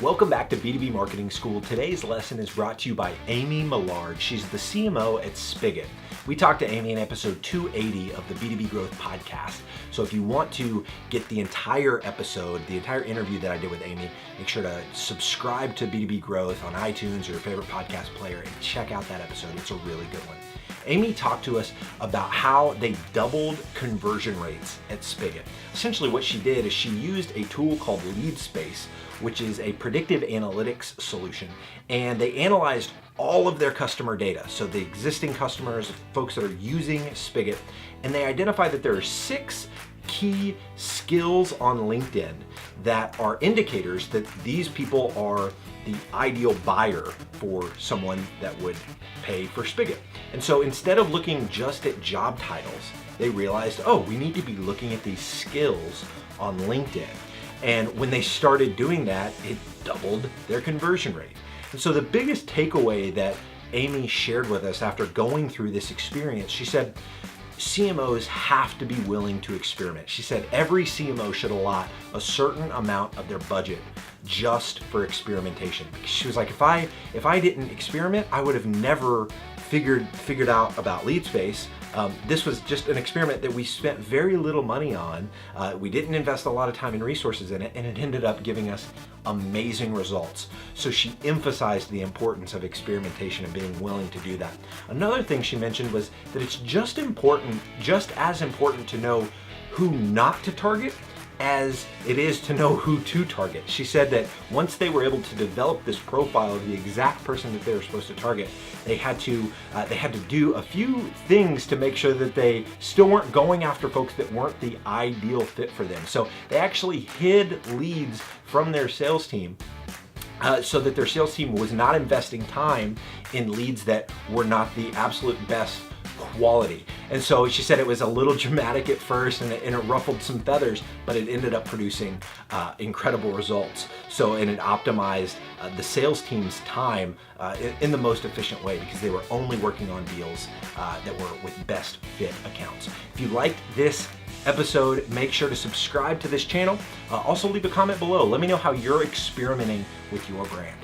Welcome back to B2B Marketing School. Today's lesson is brought to you by Amy Millard. She's the CMO at Spigit. We talked to Amy in episode 280 of the B2B Growth podcast. So if you want to get the entire episode, the entire interview that I did with Amy, make sure to subscribe to B2B Growth on iTunes or your favorite podcast player and check out that episode. It's a really good one. Amy talked to us about how they doubled conversion rates at Spigit. Essentially what she did is she used a tool called LeadSpace, which is a predictive analytics solution, and they analyzed all of their customer data. So the existing customers, folks that are using Spigit, and they identified that there are 6 key skills on LinkedIn that are indicators that these people are the ideal buyer for someone that would pay for Spigit. And so instead of looking just at job titles, they realized, oh, we need to be looking at these skills on LinkedIn. And when they started doing that, it doubled their conversion rate. And so the biggest takeaway that Amy shared with us after going through this experience, she said, CMOs have to be willing to experiment. She said every CMO should allot a certain amount of their budget just for experimentation. Because she was like, if I didn't experiment, I would have never figured out about LeadSpace. This was just an experiment that we spent very little money on. We didn't invest a lot of time and resources in it, and it ended up giving us amazing results. So she emphasized the importance of experimentation and being willing to do that. Another thing she mentioned was that it's just as important to know who not to target as it is to know who to target. She said that once they were able to develop this profile of the exact person that they were supposed to target, they had to do a few things to make sure that they still weren't going after folks that weren't the ideal fit for them. So they actually hid leads from their sales team so that their sales team was not investing time in leads that were not the absolute best quality. And so she said it was a little dramatic at first and it ruffled some feathers, but it ended up producing incredible results. And it optimized the sales team's time in the most efficient way because they were only working on deals that were with best fit accounts. If you liked this episode, make sure to subscribe to this channel. Also leave a comment below. Let me know how you're experimenting with your brand.